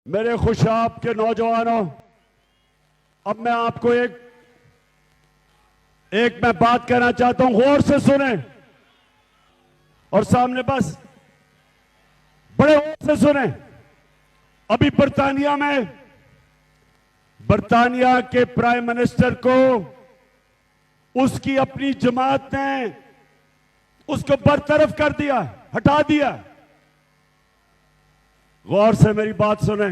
मेरे खुशाब के नौजवानों, अब मैं आपको एक मैं बात कहना चाहता हूं, गौर से सुने और सामने बस बड़े गौर से सुने। अभी बर्तानिया के प्राइम मिनिस्टर को उसकी अपनी जमात ने उसको बरतरफ कर दिया, हटा दिया। गौर से मेरी बात सुने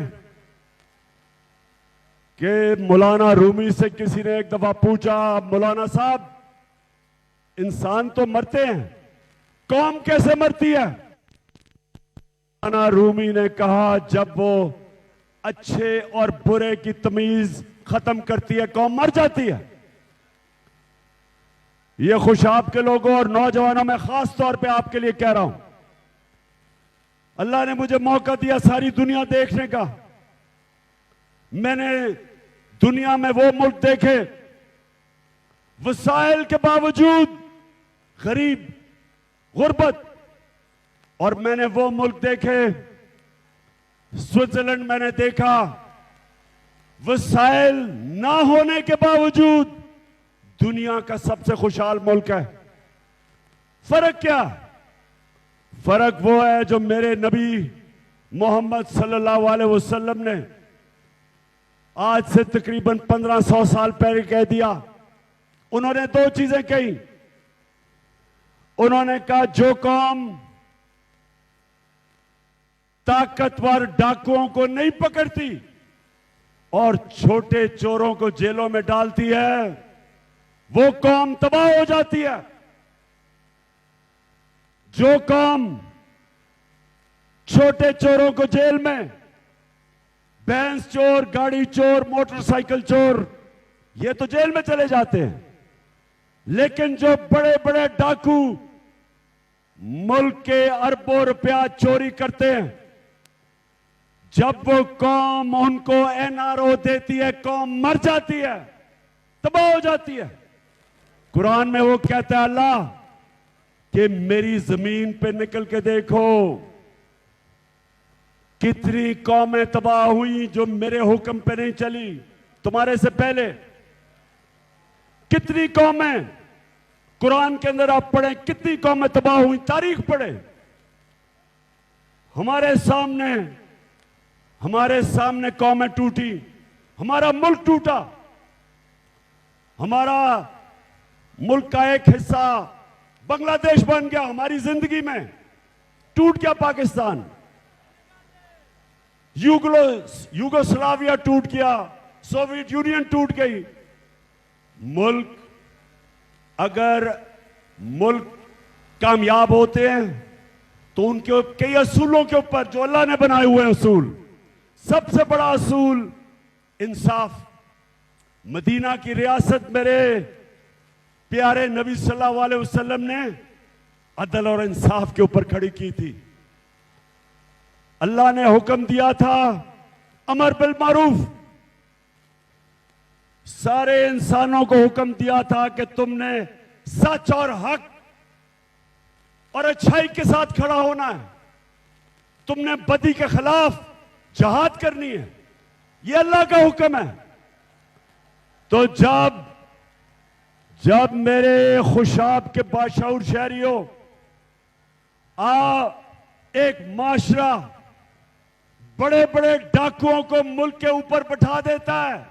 कि मौलाना रूमी से किसी ने एक दफा पूछा, मौलाना साहब इंसान तो मरते हैं, कौम कैसे मरती है? मौलाना रूमी ने कहा, जब वो अच्छे और बुरे की तमीज खत्म करती है कौम मर जाती है। ये खुशाब के लोगों और नौजवानों में खास तौर पे आपके लिए कह रहा हूं, अल्लाह ने मुझे मौका दिया सारी दुनिया देखने का। मैंने दुनिया में वो मुल्क देखे वसाइल के बावजूद गरीब, गुर्बत, और मैंने वो मुल्क देखे, स्विट्जरलैंड मैंने देखा, वसाइल ना होने के बावजूद दुनिया का सबसे खुशहाल मुल्क है। फर्क क्या? फर्क वो है जो मेरे नबी मोहम्मद सल्लल्लाहु अलैहि वसल्लम ने आज से तकरीबन 1500 साल पहले कह दिया। उन्होंने दो चीजें कही। उन्होंने कहा, जो कौम ताकतवर डाकुओं को नहीं पकड़ती और छोटे चोरों को जेलों में डालती है, वो कौम तबाह हो जाती है। जो कौम छोटे चोरों को जेल में, भैंस चोर, गाड़ी चोर, मोटरसाइकिल चोर, ये तो जेल में चले जाते हैं, लेकिन जो बड़े बड़े डाकू मुल्क के अरबों रुपया चोरी करते हैं, जब वो कौम उनको एनआरओ देती है, कौम मर जाती है, तबाह हो जाती है। कुरान में वो कहता है अल्लाह कि मेरी जमीन पे निकल के देखो कितनी कौमें तबाह हुई जो मेरे हुक्म पे नहीं चली। तुम्हारे से पहले कितनी कौमें, कुरान के अंदर आप पढ़ें कितनी कौमें तबाह हुई, तारीख पढ़े। हमारे सामने कौमें टूटी, हमारा मुल्क टूटा, हमारा मुल्क का एक हिस्सा बांग्लादेश बन गया, हमारी जिंदगी में टूट गया पाकिस्तान, यूगोस्लाविया टूट गया, सोवियत यूनियन टूट गई। अगर मुल्क कामयाब होते हैं तो उनके कई असूलों के ऊपर जो अल्लाह ने बनाए हुए असूल, सबसे बड़ा असूल इंसाफ। मदीना की रियासत मेरे प्यारे नबी सल्लल्लाहु अलैहि वसल्लम ने अदल और इंसाफ के ऊपर खड़ी की थी। अल्लाह ने हुक्म दिया था अमर बिल मारूफ, सारे इंसानों को हुक्म दिया था कि तुमने सच और हक और अच्छाई के साथ खड़ा होना है, तुमने बदी के खिलाफ जहाद करनी है, यह अल्लाह का हुक्म है। तो जब मेरे खुशाब के बाशऊर शहरियों एक माशरा बड़े बड़े डाकुओं को मुल्क के ऊपर बैठा देता है,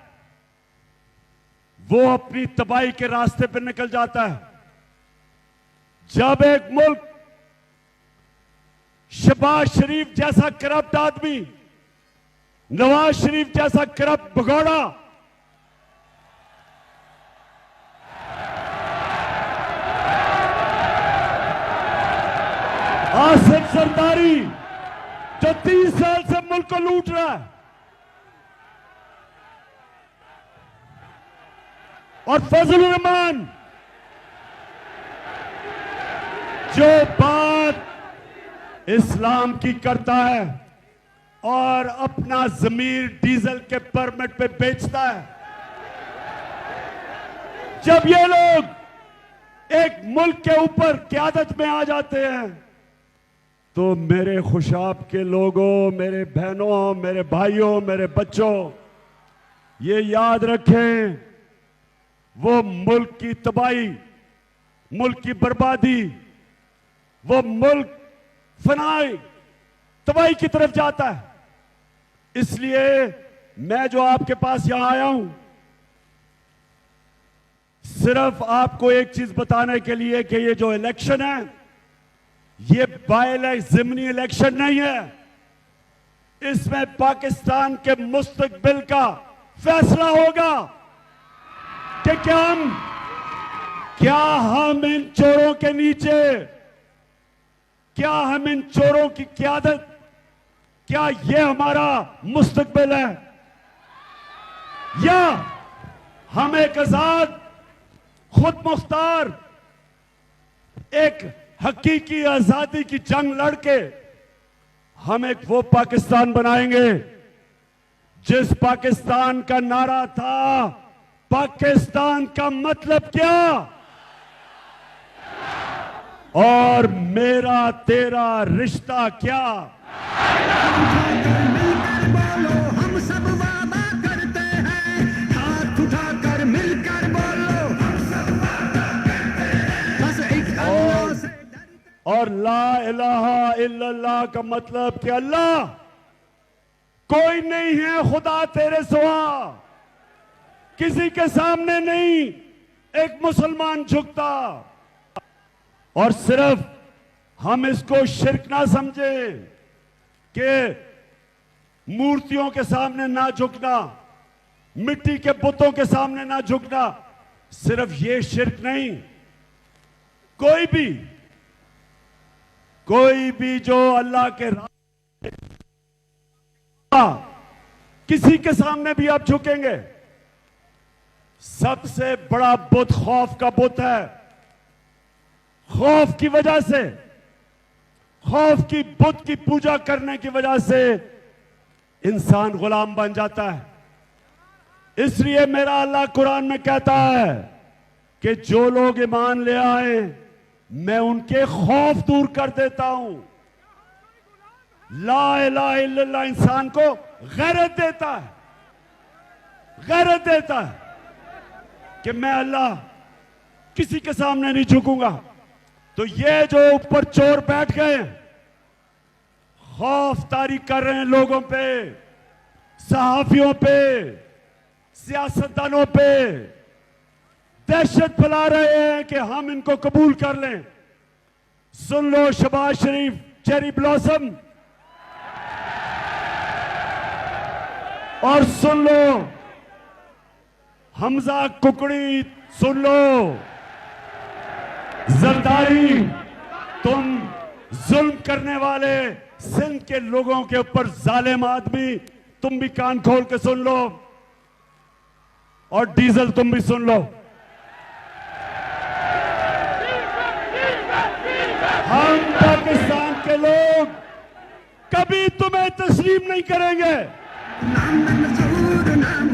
वो अपनी तबाही के रास्ते पर निकल जाता है। जब एक मुल्क शहबाज शरीफ जैसा करप्ट आदमी, नवाज शरीफ जैसा करप्ट भगोड़ा आसिफ सरदारी जो 30 साल से मुल्क को लूट रहा है, और फजल रहमान जो बात इस्लाम की करता है और अपना जमीर डीजल के परमिट पे बेचता है, जब ये लोग एक मुल्क के ऊपर क़यादत में आ जाते हैं तो मेरे खुशाब के लोगों, मेरे बहनों, मेरे भाइयों, मेरे बच्चों, ये याद रखें, वो मुल्क की तबाही, मुल्क की बर्बादी, वो मुल्क फनाई तबाही की तरफ जाता है। इसलिए मैं जो आपके पास यहां आया हूं, सिर्फ आपको एक चीज बताने के लिए कि ये जो इलेक्शन है, ये ज़िमनी इलेक्शन नहीं है। इसमें पाकिस्तान के मुस्तकबिल का फैसला होगा कि क्या हम इन चोरों के नीचे, क्या हम इन चोरों की क़यादत, क्या ये हमारा मुस्तकबिल है, या हम एक आजाद, खुद मुख्तार, एक हकीकी आजादी की जंग लड़के हम एक वो पाकिस्तान बनाएंगे जिस पाकिस्तान का नारा था, पाकिस्तान का मतलब क्या, और मेरा तेरा रिश्ता क्या। हम सब वादा करते हैं, हाथ उठाकर मिलकर बोलो, हम सब वादा करते हैं, बस एक अल्लाह से। और ला इलाहा इल्लल्लाह का मतलब कि अल्लाह कोई नहीं है खुदा तेरे सिवा, किसी के सामने नहीं एक मुसलमान झुकता। और सिर्फ हम इसको शिर्क ना समझें कि मूर्तियों के सामने ना झुकना, मिट्टी के बुतों के सामने ना झुकना, सिर्फ ये शिर्क नहीं, कोई भी जो अल्लाह के रास्ते, किसी के सामने भी आप झुकेंगे। सबसे बड़ा बुत खौफ का बुत है। खौफ की वजह से, खौफ की बुत की पूजा करने की वजह से इंसान गुलाम बन जाता है। इसलिए मेरा अल्लाह कुरान में कहता है कि जो लोग ईमान ले आए, मैं उनके खौफ दूर कर देता हूं। ला इलाहा इल्लल्लाह इंसान को गैरत देता है, गैरत देता है कि मैं अल्लाह किसी के सामने नहीं झुकूंगा। तो ये जो ऊपर चोर बैठ गए, खौफ तारी कर रहे हैं लोगों पे, सहाफियों पे, सियासतदानों पे, दहशत फैला रहे हैं कि हम इनको कबूल कर लें। सुन लो शहबाज शरीफ चेरी ब्लॉसम, और सुन लो हमजा कुकड़ी, सुन लो जरदारी, तुम जुल्म करने वाले सिंध के लोगों के ऊपर जालिम आदमी, तुम भी कान खोल के सुन लो, और डीजल तुम भी सुन लो। हम पाकिस्तान के लोग कभी तुम्हें तस्लीम नहीं करेंगे। नाम मंजूर, नाम